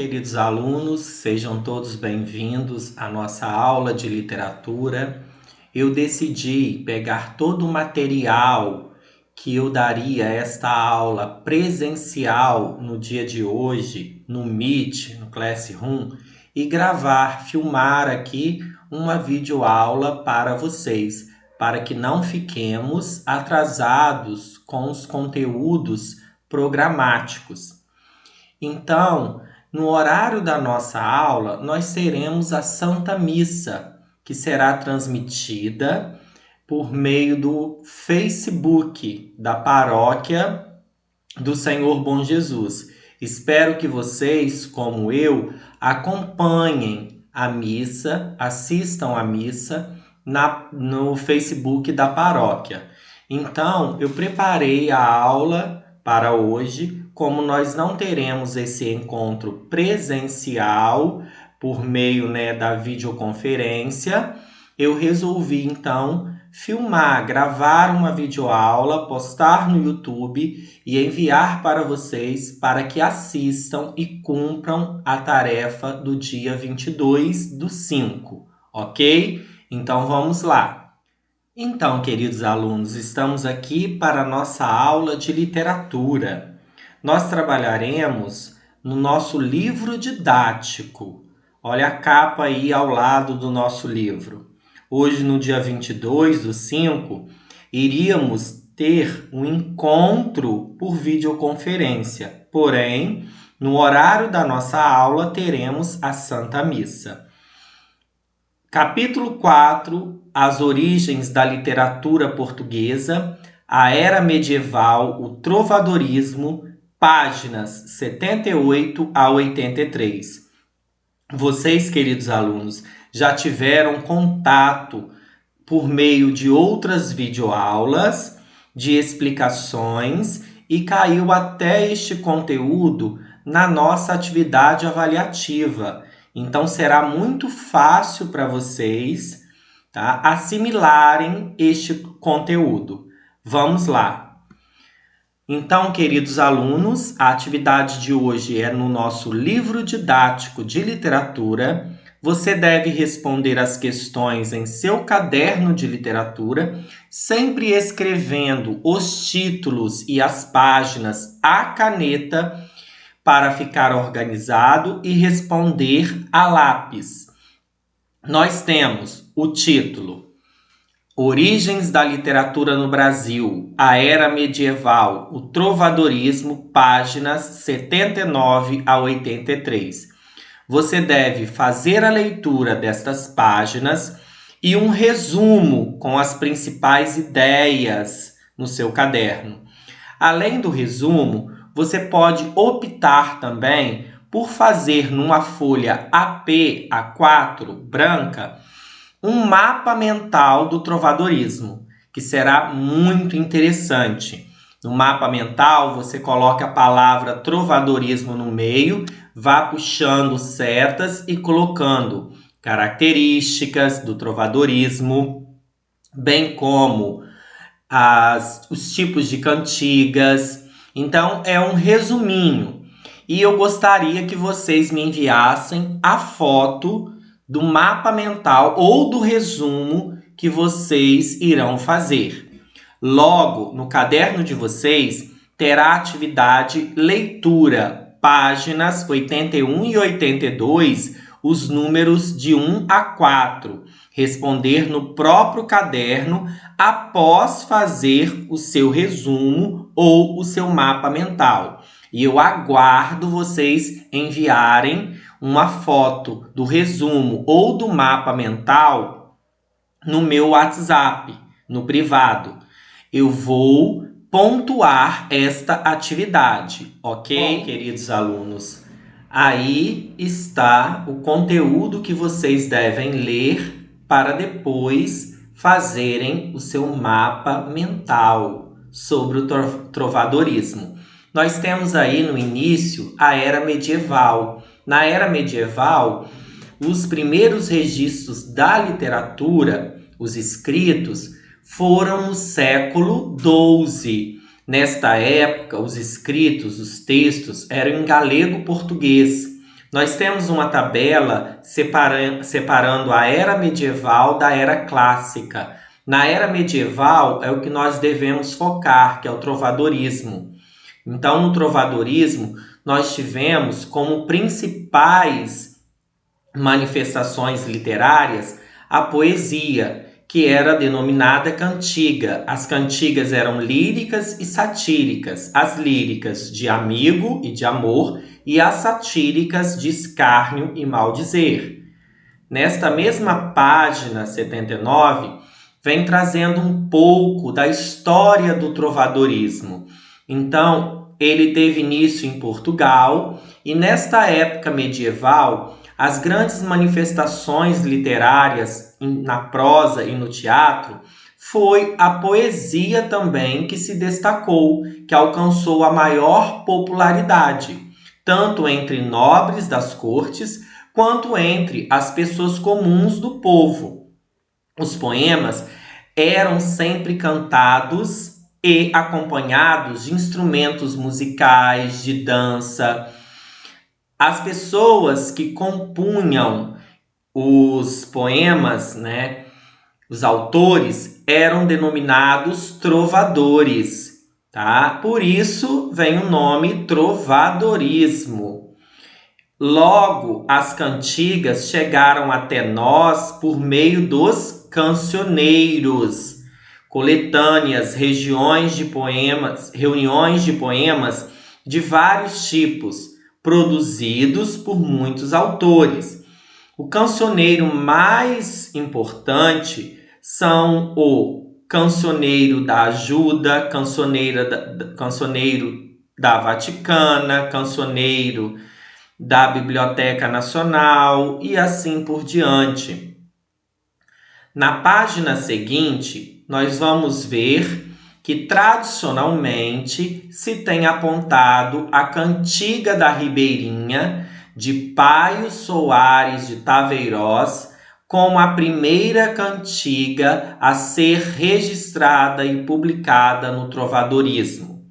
queridos alunos, sejam todos bem-vindos à nossa aula de literatura. Eu decidi pegar todo o material que eu daria esta aula presencial no dia de hoje, no Meet, no Classroom, e gravar, filmar aqui uma videoaula para vocês, para que não fiquemos atrasados com os conteúdos programáticos. Então, no horário da nossa aula, nós teremos a Santa Missa, que será transmitida por meio do Facebook da Paróquia do Senhor Bom Jesus. Espero que vocês, como eu, acompanhem a missa, assistam a missa no Facebook da paróquia. Então, eu preparei a aula para hoje. Como nós não teremos esse encontro presencial por meio, da videoconferência, eu resolvi então filmar, gravar uma videoaula, postar no YouTube e enviar para vocês para que assistam e cumpram a tarefa do dia 22/5, ok? Então vamos lá. Então, queridos alunos, estamos aqui para a nossa aula de literatura. Nós trabalharemos no nosso livro didático. Olha a capa aí ao lado do nosso livro. Hoje, no dia 22/5, iríamos ter um encontro por videoconferência. Porém, no horário da nossa aula, teremos a Santa Missa. Capítulo 4, As origens da literatura portuguesa, a Era Medieval, o Trovadorismo, páginas 78 a 83. Vocês, queridos alunos, já tiveram contato por meio de outras videoaulas, de explicações e caiu até este conteúdo na nossa atividade avaliativa. Então, será muito fácil para vocês, assimilarem este conteúdo. Vamos lá. Então, queridos alunos, a atividade de hoje é no nosso livro didático de literatura. Você deve responder as questões em seu caderno de literatura, sempre escrevendo os títulos e as páginas à caneta para ficar organizado e responder a lápis. Nós temos o título: Origens da literatura no Brasil, a Era Medieval, o Trovadorismo, páginas 79 a 83. Você deve fazer a leitura destas páginas e um resumo com as principais ideias no seu caderno. Além do resumo, você pode optar também por fazer numa folha AP A4 branca um mapa mental do trovadorismo, que será muito interessante. No mapa mental, você coloca a palavra trovadorismo no meio, vá puxando setas e colocando características do trovadorismo, bem como os tipos de cantigas. Então, é um resuminho. E eu gostaria que vocês me enviassem a foto do mapa mental ou do resumo que vocês irão fazer. Logo, no caderno de vocês, terá a atividade leitura, páginas 81 e 82, os números de 1 a 4. Responder no próprio caderno após fazer o seu resumo ou o seu mapa mental. E eu aguardo vocês enviarem uma foto do resumo ou do mapa mental no meu WhatsApp, no privado. Eu vou pontuar esta atividade, ok, queridos alunos? Aí está o conteúdo que vocês devem ler para depois fazerem o seu mapa mental sobre o trovadorismo. Nós temos aí no início a Era Medieval. Na Era Medieval, os primeiros registros da literatura, os escritos, foram no século XII. Nesta época, os escritos, os textos, eram em galego-português. Nós temos uma tabela separando a era medieval da era clássica. Na era medieval é o que nós devemos focar, que é o trovadorismo. Então, no trovadorismo, nós tivemos como principais manifestações literárias a poesia, que era denominada cantiga. As cantigas eram líricas e satíricas. As líricas de amigo e de amor e as satíricas de escárnio e maldizer. Nesta mesma página 79, vem trazendo um pouco da história do trovadorismo. Então, ele teve início em Portugal e nesta época medieval, as grandes manifestações literárias na prosa e no teatro foi a poesia também que se destacou, que alcançou a maior popularidade, tanto entre nobres das cortes quanto entre as pessoas comuns do povo. Os poemas eram sempre cantados e acompanhados de instrumentos musicais, de dança. As pessoas que compunham os poemas, os autores, eram denominados trovadores, tá? Por isso vem o nome trovadorismo. Logo, as cantigas chegaram até nós por meio dos cancioneiros, coletâneas, reuniões de poemas de vários tipos, produzidos por muitos autores. O cancioneiro mais importante são o cancioneiro da ajuda, cancioneiro da Vaticana, cancioneiro da Biblioteca Nacional e assim por diante. Na página seguinte, nós vamos ver que tradicionalmente se tem apontado a cantiga da Ribeirinha de Paio Soares de Taveirós como a primeira cantiga a ser registrada e publicada no trovadorismo.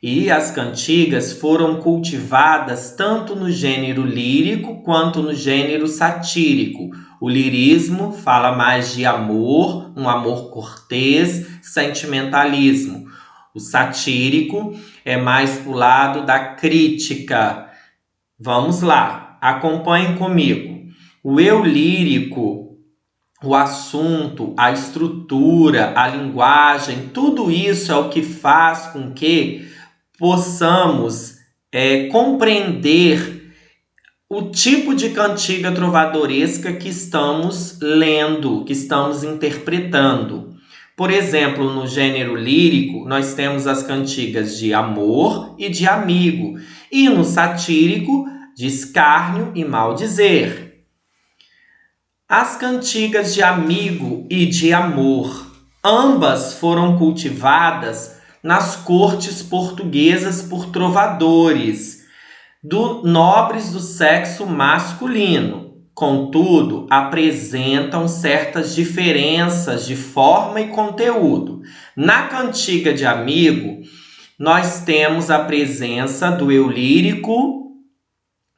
E as cantigas foram cultivadas tanto no gênero lírico quanto no gênero satírico. O lirismo fala mais de amor, um amor cortês, sentimentalismo. O satírico é mais pro lado da crítica. Vamos lá, acompanhem comigo. O eu lírico, o assunto, a estrutura, a linguagem, tudo isso é o que faz com que possamos compreender o tipo de cantiga trovadoresca que estamos lendo, que estamos interpretando. Por exemplo, no gênero lírico, nós temos as cantigas de amor e de amigo, e no satírico, de escárnio e maldizer. As cantigas de amigo e de amor, ambas foram cultivadas nas cortes portuguesas por trovadores, nobres do sexo masculino. Contudo, apresentam certas diferenças de forma e conteúdo. Na cantiga de amigo, nós temos a presença do eu lírico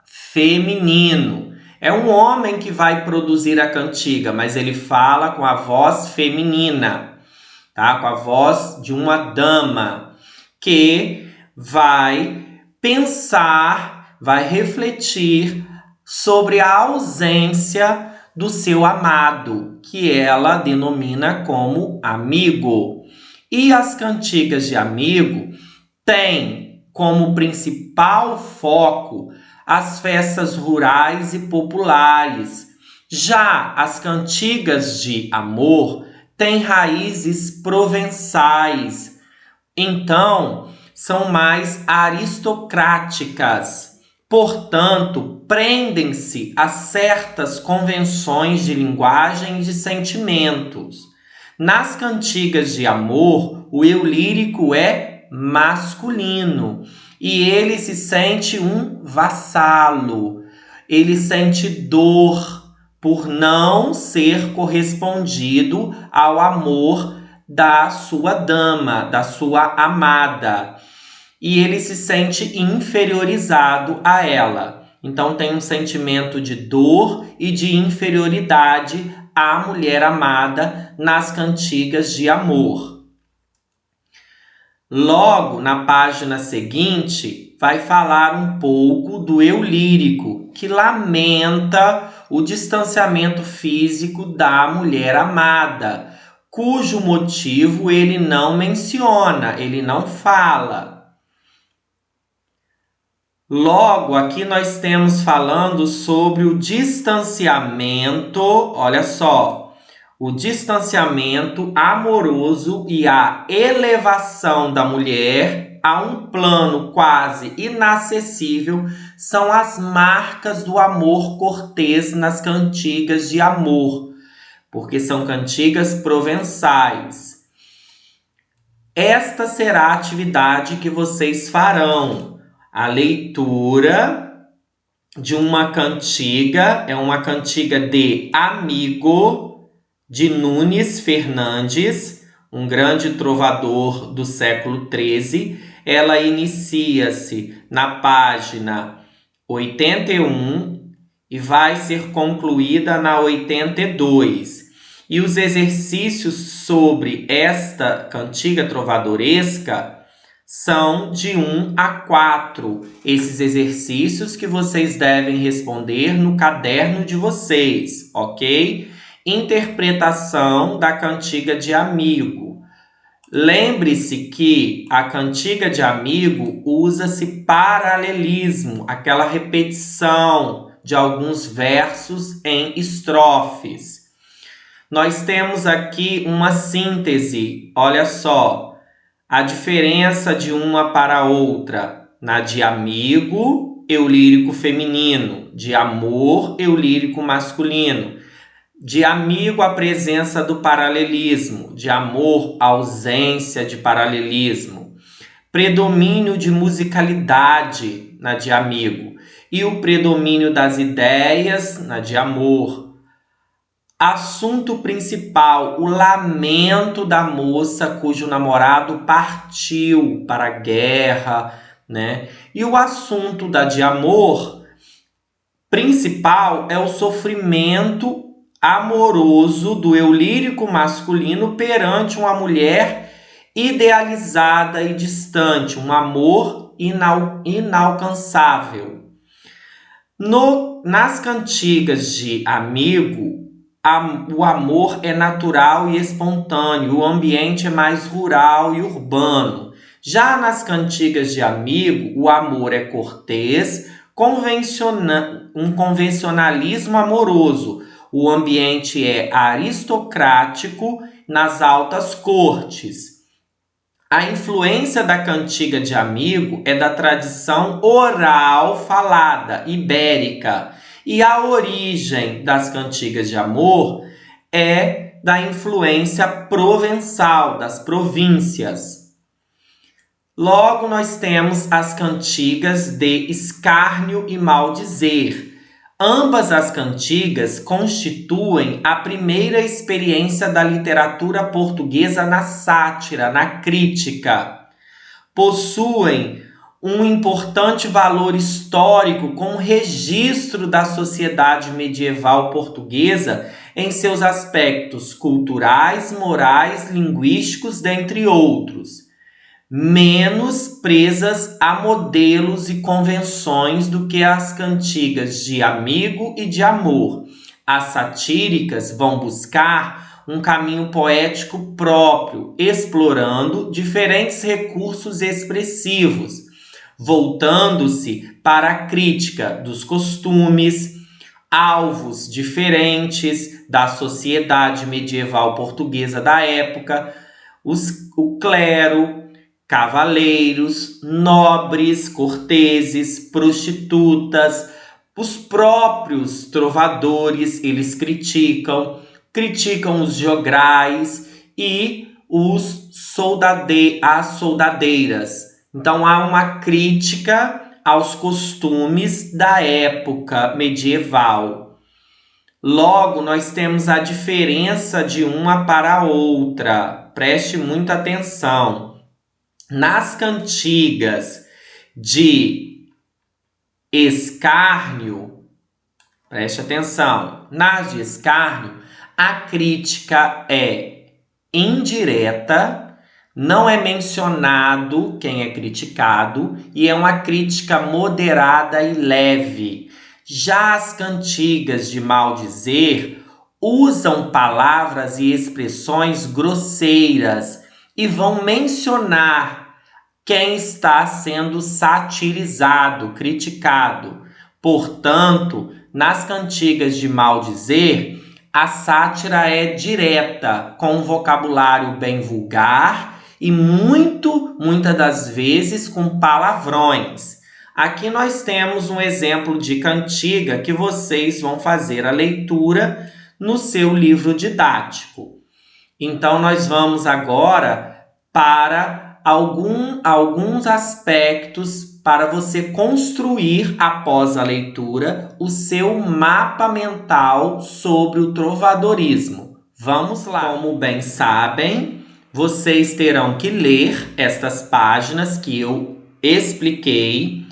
feminino. É um homem que vai produzir a cantiga, mas ele fala com a voz feminina, tá? Com a voz de uma dama que vai pensar, vai refletir sobre a ausência do seu amado, que ela denomina como amigo. E as cantigas de amigo têm como principal foco as festas rurais e populares. Já as cantigas de amor têm raízes provençais, então são mais aristocráticas. Portanto, prendem-se a certas convenções de linguagem e de sentimentos. Nas cantigas de amor, o eu lírico é masculino e ele se sente um vassalo. Ele sente dor por não ser correspondido ao amor da sua dama, da sua amada. E ele se sente inferiorizado a ela. Então tem um sentimento de dor e de inferioridade à mulher amada nas cantigas de amor. Logo, na página seguinte, vai falar um pouco do eu lírico, que lamenta o distanciamento físico da mulher amada, cujo motivo ele não menciona, ele não fala. Logo, aqui nós temos falando sobre o distanciamento, olha só, o distanciamento amoroso e a elevação da mulher a um plano quase inacessível são as marcas do amor cortês nas cantigas de amor, porque são cantigas provençais. Esta será a atividade que vocês farão. A leitura de uma cantiga, é uma cantiga de Amigo, de Nunes Fernandes, um grande trovador do século XIII. Ela inicia-se na página 81 e vai ser concluída na 82. E os exercícios sobre esta cantiga trovadoresca são de 1 a 4. Esses exercícios que vocês devem responder no caderno de vocês, ok? Interpretação da cantiga de Amigo. Lembre-se que a cantiga de Amigo usa-se paralelismo, aquela repetição de alguns versos em estrofes. Nós temos aqui uma síntese, olha só, a diferença de uma para outra. Na de Amigo, eu lírico feminino, de Amor, eu lírico masculino. De Amigo, a presença do paralelismo, de Amor, a ausência de paralelismo. Predomínio de musicalidade na de Amigo e o predomínio das ideias na de Amor. Assunto principal, o lamento da moça cujo namorado partiu para a guerra, né? E o assunto da de amor principal é o sofrimento amoroso do eu lírico masculino perante uma mulher idealizada e distante, um amor inalcançável. Nas cantigas de Amigo, o amor é natural e espontâneo, o ambiente é mais rural e urbano. Já nas cantigas de Amigo, o amor é cortês, um convencionalismo amoroso. O ambiente é aristocrático nas altas cortes. A influência da cantiga de Amigo é da tradição oral falada, ibérica. E a origem das cantigas de amor é da influência provençal, das províncias. Logo, nós temos as cantigas de escárnio e maldizer. Ambas as cantigas constituem a primeira experiência da literatura portuguesa na sátira, na crítica. Possuem um importante valor histórico com o registro da sociedade medieval portuguesa em seus aspectos culturais, morais, linguísticos, dentre outros, menos presas a modelos e convenções do que as cantigas de Amigo e de Amor. As satíricas vão buscar um caminho poético próprio, explorando diferentes recursos expressivos, voltando-se para a crítica dos costumes, alvos diferentes da sociedade medieval portuguesa da época, o clero, cavaleiros, nobres, corteses, prostitutas, os próprios trovadores, eles criticam os jograis e as soldadeiras. Então há uma crítica aos costumes da época medieval. Logo, nós temos a diferença de uma para a outra. Preste muita atenção. Nas cantigas de escárnio, preste atenção, nas de escárnio, a crítica é indireta, não é mencionado quem é criticado e é uma crítica moderada e leve. Já as cantigas de maldizer usam palavras e expressões grosseiras e vão mencionar quem está sendo satirizado, criticado. Portanto, nas cantigas de maldizer, a sátira é direta, com um vocabulário bem vulgar e muitas das vezes com palavrões. Aqui nós temos um exemplo de cantiga que vocês vão fazer a leitura no seu livro didático. Então, nós vamos agora para alguns aspectos para você construir, após a leitura, o seu mapa mental sobre o trovadorismo. Vamos lá! Como bem sabem, vocês terão que ler estas páginas que eu expliquei.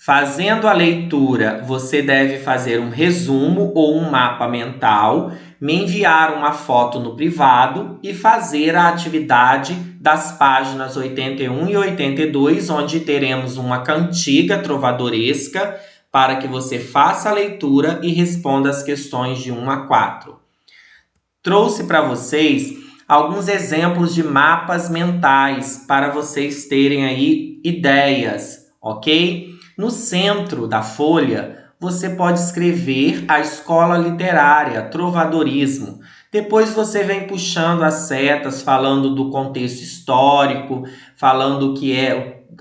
Fazendo a leitura, você deve fazer um resumo ou um mapa mental, me enviar uma foto no privado e fazer a atividade das páginas 81 e 82, onde teremos uma cantiga trovadoresca para que você faça a leitura e responda as questões de 1 a 4. Trouxe para vocês alguns exemplos de mapas mentais para vocês terem aí ideias, ok? No centro da folha, você pode escrever a escola literária, trovadorismo. Depois você vem puxando as setas, falando do contexto histórico, falando que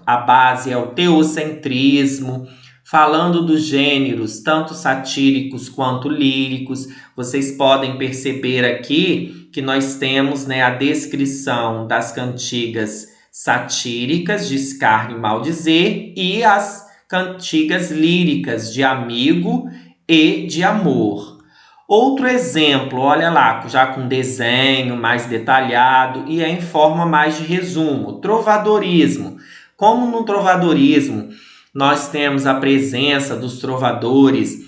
a base é o teocentrismo, falando dos gêneros, tanto satíricos quanto líricos. Vocês podem perceber aqui que nós temos, a descrição das cantigas satíricas de escárnio e maldizer e as cantigas líricas de amigo e de amor. Outro exemplo, olha lá, já com desenho mais detalhado e em forma mais de resumo, trovadorismo. Como no trovadorismo nós temos a presença dos trovadores,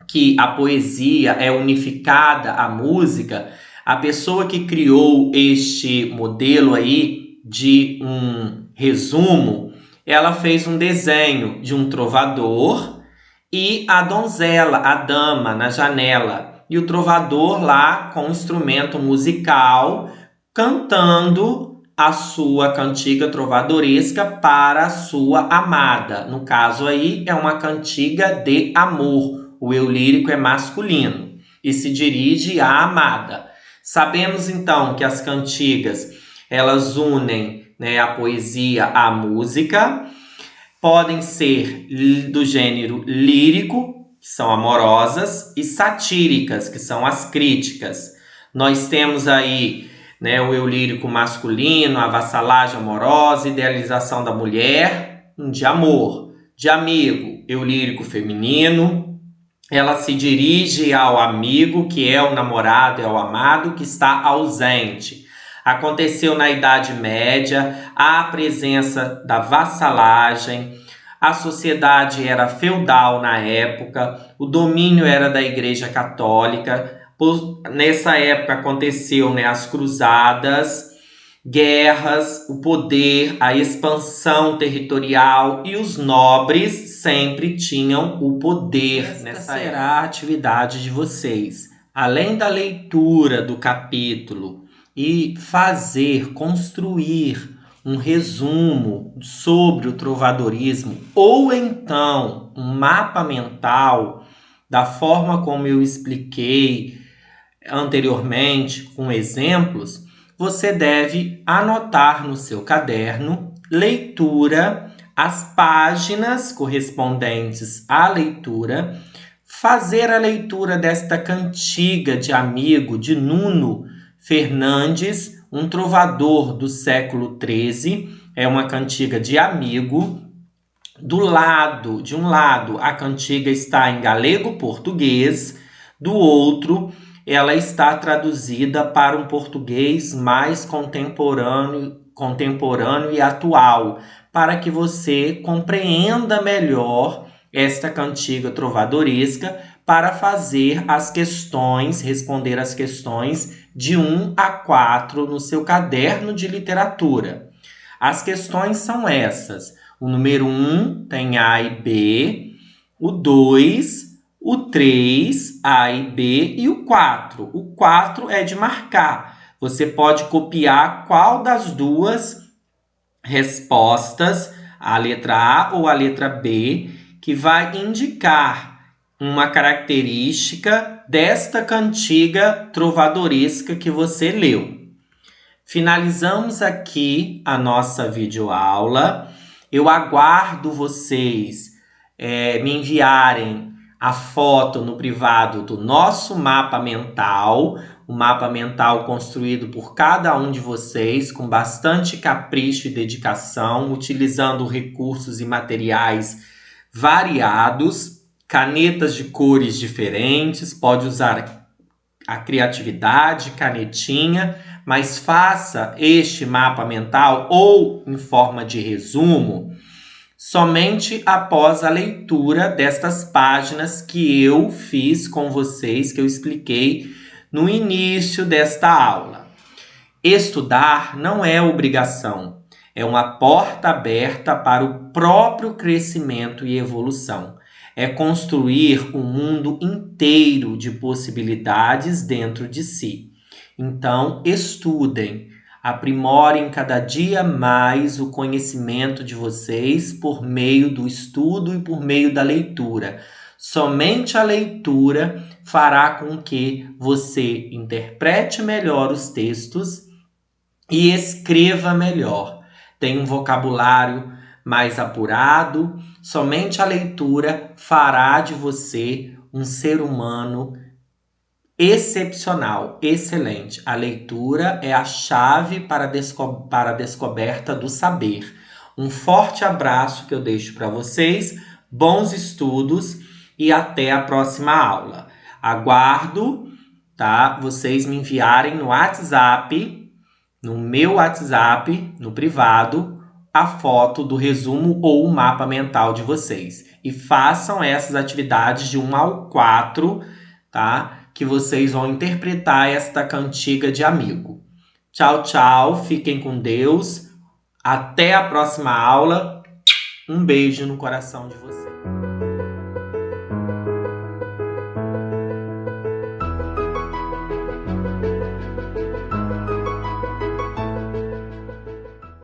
que a poesia é unificada à música, a pessoa que criou este modelo aí de um resumo, ela fez um desenho de um trovador e a donzela, a dama, na janela. E o trovador lá com um instrumento musical cantando a sua cantiga trovadoresca para a sua amada. No caso aí é uma cantiga de amor. O eu lírico é masculino e se dirige à amada. Sabemos então que as cantigas elas unem a poesia à música, podem ser do gênero lírico, que são amorosas, e satíricas, que são as críticas. Nós temos aí o eu lírico masculino, a vassalagem amorosa, idealização da mulher, de amor. De amigo, eu lírico feminino, ela se dirige ao amigo, que é o namorado, é o amado, que está ausente. Aconteceu na Idade Média a presença da vassalagem, a sociedade era feudal na época, o domínio era da Igreja Católica. Nessa época aconteceu as cruzadas, guerras, o poder, a expansão territorial e os nobres sempre tinham o poder. Essa será a atividade de vocês. Além da leitura do capítulo e construir um resumo sobre o trovadorismo ou então um mapa mental da forma como eu expliquei anteriormente com exemplos, você deve anotar no seu caderno leitura, as páginas correspondentes à leitura, fazer a leitura desta cantiga de amigo de Nuno Fernandes, um trovador do século XIII, é uma cantiga de amigo. De um lado, a cantiga está em galego-português, do outro, ela está traduzida para um português mais contemporâneo e atual, para que você compreenda melhor esta cantiga trovadoresca para fazer as questões, responder as questões de 1 a 4 no seu caderno de literatura. As questões são essas. O número 1 tem A e B, o 2, o 3, A e B e o 4. O 4 é de marcar. Você pode copiar qual das duas respostas, a letra A ou a letra B, que vai indicar uma característica desta cantiga trovadoresca que você leu. Finalizamos aqui a nossa videoaula. Eu aguardo vocês me enviarem a foto no privado do nosso mapa mental, o mapa mental construído por cada um de vocês com bastante capricho e dedicação, utilizando recursos e materiais variados, canetas de cores diferentes, pode usar a criatividade, canetinha, mas faça este mapa mental ou em forma de resumo somente após a leitura destas páginas que eu fiz com vocês, que eu expliquei no início desta aula. Estudar não é obrigação, é uma porta aberta para o próprio crescimento e evolução. É construir um mundo inteiro de possibilidades dentro de si. Então, estudem, aprimorem cada dia mais o conhecimento de vocês por meio do estudo e por meio da leitura. Somente a leitura fará com que você interprete melhor os textos e escreva melhor. Tenha um vocabulário mais apurado. Somente a leitura fará de você um ser humano excepcional, excelente. A leitura é a chave para a descoberta do saber. Um forte abraço que eu deixo para vocês, bons estudos e até a próxima aula. Aguardo, tá? Vocês me enviarem no WhatsApp, no meu WhatsApp, no privado, a foto do resumo ou o mapa mental de vocês. E façam essas atividades de 1 ao 4, tá? Que vocês vão interpretar esta cantiga de amigo. Tchau, tchau. Fiquem com Deus. Até a próxima aula. Um beijo no coração de vocês.